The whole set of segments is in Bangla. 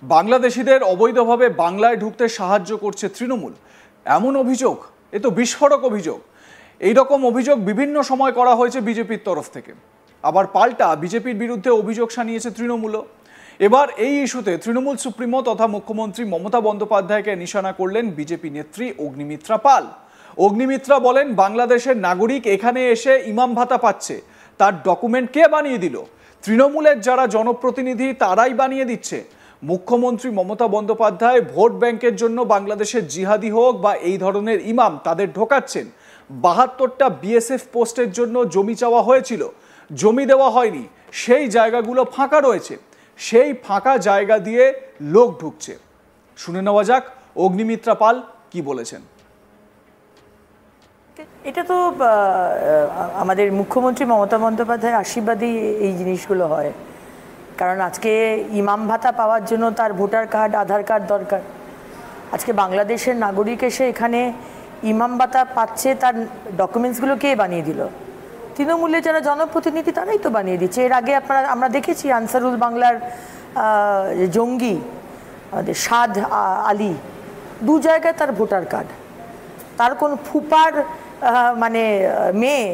বাংলাদেশিদের অবৈধভাবে বাংলায় ঢুকতে সাহায্য করছে তৃণমূল, এমন অভিযোগ। এ তো বিস্ফোরক অভিযোগ। এই রকম অভিযোগ বিভিন্ন সময় করা হয়েছে বিজেপির তরফ থেকে, আবার পাল্টা বিজেপির বিরুদ্ধে অভিযোগ সানিয়েছে তৃণমূলও। এবার এই ইস্যুতে তৃণমূল সুপ্রিমো তথা মুখ্যমন্ত্রী মমতা বন্দ্যোপাধ্যায়কে নিশানা করলেন বিজেপি নেত্রী অগ্নিমিত্রা পাল। অগ্নিমিত্রা বলেন, বাংলাদেশের নাগরিক এখানে এসে ইমাম ভাতা পাচ্ছে, তার ডকুমেন্ট কে বানিয়ে দিল? তৃণমূলের যারা জনপ্রতিনিধি তারাই বানিয়ে দিচ্ছে। মুখ্যমন্ত্রী মমতা বন্দ্যোপাধ্যায় ভোট ব্যাংকের জন্য বাংলাদেশের জিহাদি হোক বা এই ধরনের ইমাম তাদের ঢোকাচ্ছেন। ৭২টা বিএসএফ পোস্টের জন্য জমি চাওয়া হয়েছিল, জমি দেওয়া হয়নি, সেই জায়গাগুলো ফাঁকা রয়েছে, সেই ফাঁকা জায়গা দিয়ে লোক ঢুকছে। শুনে নেওয়া যাক অগ্নিমিত্রা পাল কি বলেছেন। এটা তো আমাদের মুখ্যমন্ত্রী মমতা বন্দ্যোপাধ্যায়ের আশীর্বাদেই এই জিনিসগুলো হয়। কারণ আজকে ইমাম ভাতা পাওয়ার জন্য তার ভোটার কার্ড, আধার কার্ড দরকার। আজকে বাংলাদেশের নাগরিক এসে এখানে ইমাম ভাতা পাচ্ছে, তার ডকুমেন্টসগুলো কে বানিয়ে দিল? তৃণমূলের যারা জনপ্রতিনিধি তারাই তো বানিয়ে দিচ্ছে। এর আগে আমরা দেখেছি আনসারুল বাংলার জঙ্গি আমাদের সাদ আলী, 2 জায়গায় তার ভোটার কার্ড। তার কোন ফুপার মানে মেয়ে,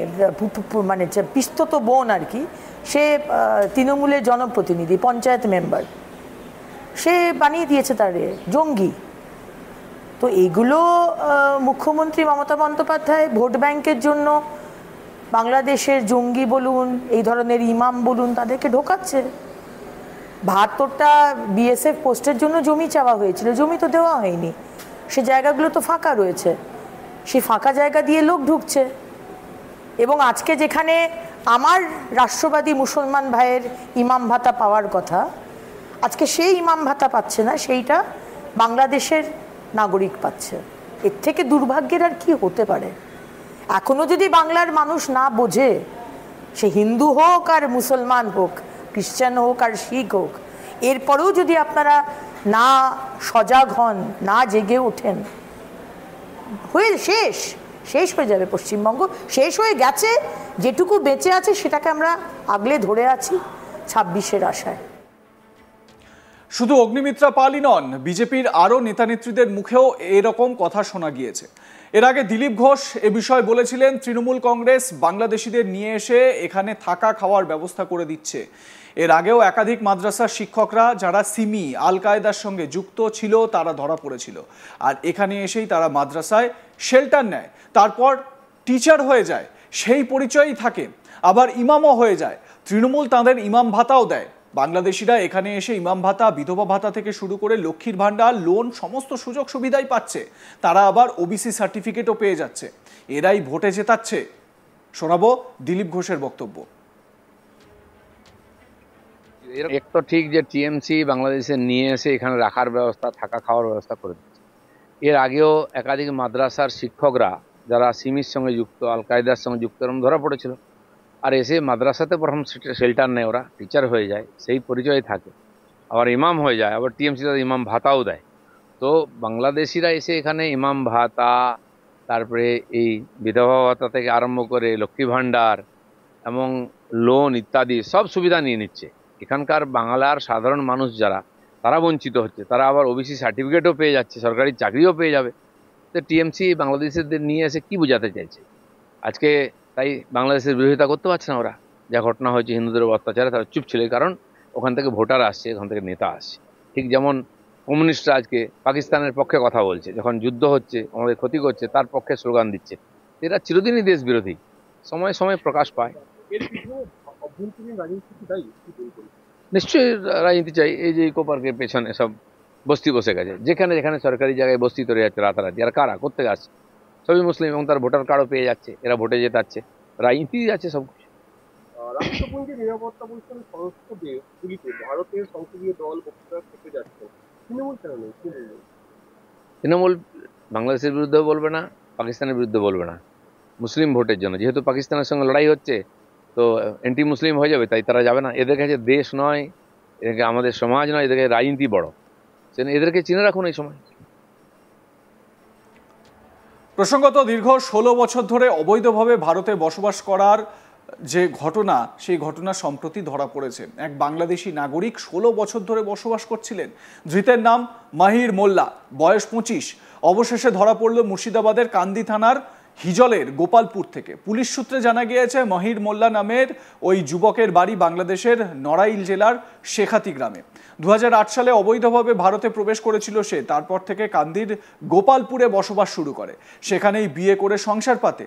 মানে পিস্তত বোন আর কি, সে তৃণমূলের জনপ্রতিনিধি, পঞ্চায়েত মেম্বার, সে বানিয়ে দিয়েছে তার জঙ্গি। তো এইগুলো মুখ্যমন্ত্রী মমতা বন্দ্যোপাধ্যায় ভোট ব্যাংকের জন্য বাংলাদেশের জঙ্গি বলুন, এই ধরনের ইমাম বলুন, তাদেরকে ঢোকাচ্ছে। ৭২টা বিএসএফ পোস্টের জন্য জমি চাওয়া হয়েছিল, জমি তো দেওয়া হয়নি, সে জায়গাগুলো তো ফাঁকা রয়েছে, সেই ফাঁকা জায়গা দিয়ে লোক ঢুকছে। এবং আজকে যেখানে আমার রাষ্ট্রবাদী মুসলমান ভাইয়ের ইমাম ভাতা পাওয়ার কথা, আজকে সেই ইমাম ভাতা পাচ্ছে না, সেইটা বাংলাদেশের নাগরিক পাচ্ছে। এর থেকে দুর্ভাগ্যের আর কি হতে পারে? এখনো যদি বাংলার মানুষ না বোঝে, সে হিন্দু হোক আর মুসলমান হোক, খ্রিস্টান হোক আর শিখ হোক, এরপরেও যদি আপনারা না সজাগ হন, না জেগে ওঠেন, হয়ে শেষ হয়ে যাবে পশ্চিমবঙ্গ। শেষ হয়ে গেছে, যেটুকু বেঁচে আছে সেটাকে আমরা আগলে ধরে আছি ২৬-এর আশায়। শুধু অগ্নিমিত্রা পালই নন, বিজেপির আরও নেতানেত্রীদের মুখেও এরকম কথা শোনা গিয়েছে। এর আগে দিলীপ ঘোষ এ বিষয়ে বলেছিলেন, তৃণমূল কংগ্রেস বাংলাদেশিদের নিয়ে এসে এখানে থাকা খাওয়ার ব্যবস্থা করে দিচ্ছে। এর আগেও একাধিক মাদ্রাসার শিক্ষকরা যারা সিমি আল কায়দার সঙ্গে যুক্ত ছিল তারা ধরা পড়েছিল, আর এখানে এসেই তারা মাদ্রাসায় শেল্টার নেয়, তারপর টিচার হয়ে যায়, সেই পরিচয়ই থাকে, আবার ইমামও হয়ে যায়। তৃণমূল তাদের ইমাম ভাতাও দেয়। বাংলাদেশিরা এখানে এসে ইমাম ভাতা, বিধবা ভাতা থেকে শুরু করে লক্ষ্মীর ভাণ্ডার, লোন, সমস্ত সুযোগ সুবিধাই পাচ্ছে। তারা আবার ওবিসি সার্টিফিকেটও পেয়ে যাচ্ছে। এরাই ভোটে জেতাচ্ছে। শোনাবো দিলীপ ঘোষের বক্তব্য। এক তো ঠিক যে টিএমসি বাংলাদেশে নিয়ে এসে এখানে রাখার ব্যবস্থা, থাকা খাওয়ার ব্যবস্থা করে দিচ্ছে। এর আগেও একাধিক মাদ্রাসার শিক্ষকরা যারা সিমির সঙ্গে যুক্ত, আল কায়দার সঙ্গে যুক্ত, এরকম ধরা পড়েছিল। আর এসে মাদ্রাসাতে প্রথম শেল্টার নেয়, ওরা টিচার হয়ে যায়, সেই পরিচয় থাকে, আবার ইমাম হয়ে যায়, আবার টিএমসি তাদের ইমাম ভাতাও দেয়। তো বাংলাদেশিরা এসে এখানে ইমাম ভাতা, তারপরে এই বিধবা ভাতা থেকে আরম্ভ করে লক্ষ্মী ভাণ্ডার এবং লোন ইত্যাদি সব সুবিধা নিয়ে নিচ্ছে। এখানকার বাংলার সাধারণ মানুষ যারা, তারা বঞ্চিত হচ্ছে। তারা আবার ওবিসি সার্টিফিকেটও পেয়ে যাচ্ছে, সরকারি চাকরিও পেয়ে যাবে। তো টিএমসি বাংলাদেশিদের নিয়ে এসে কি বোঝাতে চাইছে? আজকে তাই বাংলাদেশের বিরোধিতা করতে পারছে না ওরা। যা ঘটনা হয়েছে হিন্দুদের অত্যাচারে তারা চুপ ছিল, কারণ ওখান থেকে ভোটার আসছে, ওখান থেকে নেতা আসছে। ঠিক যেমন কমিউনিস্টরা আজকে পাকিস্তানের পক্ষে কথা বলছে, যখন যুদ্ধ হচ্ছে, আমাদের ক্ষতি করছে, তার পক্ষে স্লোগান দিচ্ছে। এরা চিরদিনই দেশ বিরোধী, সময় সময় প্রকাশ পায়। নিশ্চয়ই রাজনীতি চাই। এই যে ইকো পার্কের পেছনে সব বস্তি বসে গেছে, যেখানে যেখানে সরকারি জায়গায় বস্তি তৈরি যাচ্ছে রাতারাতি। আর কারা করতে আসছে? সবই মুসলিম, এবং তার ভোটার কার্ডও পেয়ে যাচ্ছে, এরা ভোটে জেতাচ্ছে, রাজনীতি আছে সব কিছু। রাষ্ট্রপুঞ্জে নিরাপত্তা পরিষদের সদস্যদের গুলিতে ভারতের সংসদীয় দল বক্তৃতা থেকে যাচ্ছে, তৃণমূল কেন নেই? তৃণমূল বাংলাদেশের বিরুদ্ধেও বলবে না, পাকিস্তানের বিরুদ্ধে বলবে না। মুসলিম ভোটের জন্য, যেহেতু পাকিস্তানের সঙ্গে লড়াই হচ্ছে, তো অ্যান্টি মুসলিম হয়ে যাবে, তাই তারা যাবে না। এদের কাছে দেশ নয়, এদেরকে আমাদের সমাজ নয়, এদেরকে রাজনীতি বড়। এদেরকে চিনে রাখুন এই সময়। প্রসঙ্গত, দীর্ঘ 16 বছর ধরে অবৈধভাবে ভারতে বসবাস করার যে ঘটনা, সেই ঘটনা সম্প্রতি ধরা পড়েছে। এক বাংলাদেশি নাগরিক 16 বছর ধরে বসবাস করছিলেন। ধৃতের নাম মাহির মোল্লা, বয়স 25। অবশেষে ধরা পড়ল মুর্শিদাবাদের কান্দি থানার হিজলের গোপালপুর থেকে। পুলিশ সূত্রে জানা গিয়েছে মাহির মোল্লা নামের ওই যুবকের বাড়ি বাংলাদেশের নড়াইল জেলার শেখাতি গ্রামে। 2008 সালে অবৈধভাবে ভারতে প্রবেশ করেছিল সে। তারপর থেকে কান্দির গোপালপুরে বসবাস শুরু করে। সেখানেই বিয়ে করে সংসার পাতে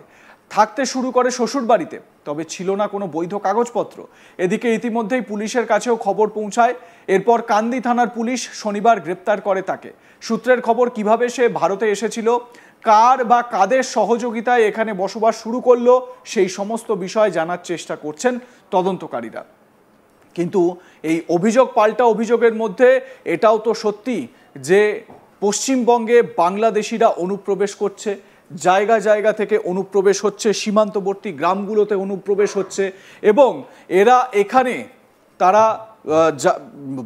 থাকতে শুরু করে শ্বশুর বাড়িতে। তবে ছিল না কোনো বৈধ কাগজপত্র। এদিকে ইতিমধ্যেই পুলিশের কাছেও খবর পৌঁছায়। এরপর কান্দি থানার পুলিশ শনিবার গ্রেপ্তার করে তাকে। সূত্রের খবর, কিভাবে সে ভারতে এসেছিল, কার বা কাদের সহযোগিতায় এখানে বসবাস শুরু করলো, সেই সমস্ত বিষয় জানার চেষ্টা করছেন তদন্তকারীরা। কিন্তু এই অভিযোগ পাল্টা অভিযোগের মধ্যে এটাও তো সত্যি যে পশ্চিমবঙ্গে বাংলাদেশিরা অনুপ্রবেশ করছে, জায়গা জায়গা থেকে অনুপ্রবেশ হচ্ছে, সীমান্তবর্তী গ্রামগুলোতে অনুপ্রবেশ হচ্ছে এবং এরা এখানে তারা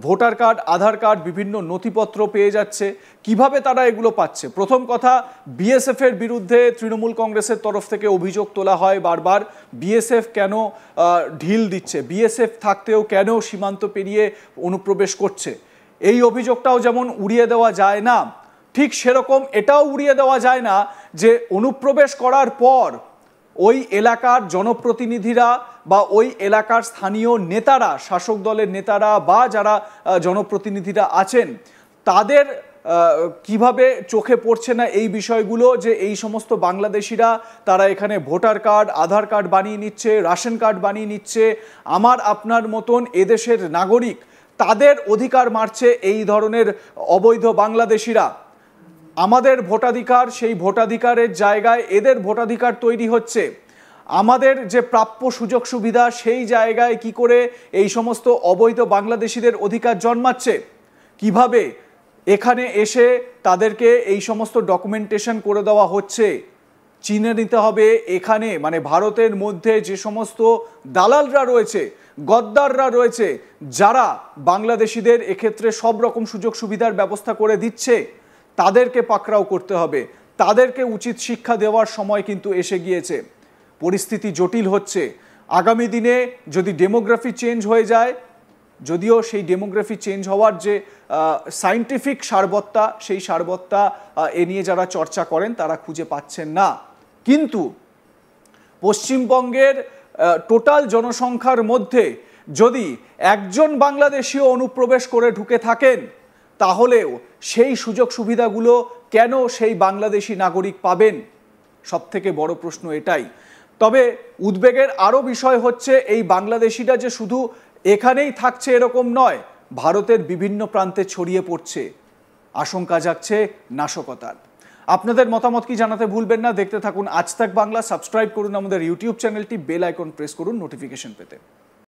ভোটার কার্ড, আধার কার্ড, বিভিন্ন নথিপত্র পেয়ে যাচ্ছে। কিভাবে তারা এগুলো পাচ্ছে? প্রথম কথা, বিএসএফ এর বিরুদ্ধে তৃণমূল কংগ্রেসের তরফ থেকে অভিযোগ তোলা হয় বারবার। বিএসএফ কেন ঢিল দিচ্ছে, বিএসএফ থাকতেও কেন সীমান্ত পেরিয়ে অনুপ্রবেশ করছে, এই অভিযোগটাও যেমন উড়িয়ে দেওয়া যায় না, ঠিক সেরকম এটাও উড়িয়ে দেওয়া যায় না যে অনুপ্রবেশ করার পর ওই এলাকার জনপ্রতিনিধিরা বা ওই এলাকার স্থানীয় নেতারা, শাসক দলের নেতারা বা যারা জনপ্রতিনিধিরা আছেন, তাদের কিভাবে চোখে পড়ছে না এই বিষয়গুলো যে এই সমস্ত বাংলাদেশিরা তারা এখানে ভোটার কার্ড, আধার কার্ড বানিয়ে নিচ্ছে, রেশন কার্ড বানিয়ে নিচ্ছে, আমার আপনার মতন এদেশের নাগরিক, তাদের অধিকার মারছে এই ধরনের অবৈধ বাংলাদেশিরা। আমাদের ভোটাধিকার, সেই ভোটাধিকারের জায়গায় এদের ভোটাধিকার তৈরি হচ্ছে। আমাদের যে প্রাপ্য সুযোগ সুবিধা, সেই জায়গায় কি করে এই সমস্ত অবৈধ বাংলাদেশিদের অধিকার জন্মাচ্ছে। কিভাবে এখানে এসে তাদেরকে এই সমস্ত ডকুমেন্টেশন করে দেওয়া হচ্ছে। চিনে নিতে হবে এখানে, মানে ভারতের মধ্যে যে সমস্ত দালালরা রয়েছে, গদ্দাররা রয়েছে, যারা বাংলাদেশিদের এক্ষেত্রে সব রকম সুযোগ সুবিধার ব্যবস্থা করে দিচ্ছে, তাদেরকে পাকড়াও করতে হবে, তাদেরকে উচিত শিক্ষা দেওয়ার সময় কিন্তু এসে গিয়েছে। পরিস্থিতি জটিল হচ্ছে। আগামী দিনে যদি ডেমোগ্রাফি চেঞ্জ হয়ে যায়, যদিও সেই ডেমোগ্রাফি চেঞ্জ হওয়ার যে সায়েন্টিফিক সারবত্তা, সেই সারবত্তা এ নিয়ে যারা চর্চা করেন তারা খুঁজে পাচ্ছেন না। কিন্তু পশ্চিমবঙ্গের টোটাল জনসংখ্যার মধ্যে যদি একজন বাংলাদেশীও অনুপ্রবেশ করে ঢুকে থাকেন, তাহলেও সেই সুযোগ সুবিধাগুলো কেন সেই বাংলাদেশি নাগরিক পাবেন? সবথেকে বড় প্রশ্ন এটাই। তবে উদ্বেগের আরও বিষয় হচ্ছে, এই বাংলাদেশিরা যে শুধু এখানেই থাকছে এরকম নয়, ভারতের বিভিন্ন প্রান্তে ছড়িয়ে পড়ছে। আশঙ্কা জাগছে নাশকতার। আপনাদের মতামত কি জানাতে ভুলবেন না। দেখতে থাকুন আজ তাক বাংলা। সাবস্ক্রাইব করুন আমাদের ইউটিউব চ্যানেলটি, বেল আইকন প্রেস করুন নোটিফিকেশন পেতে।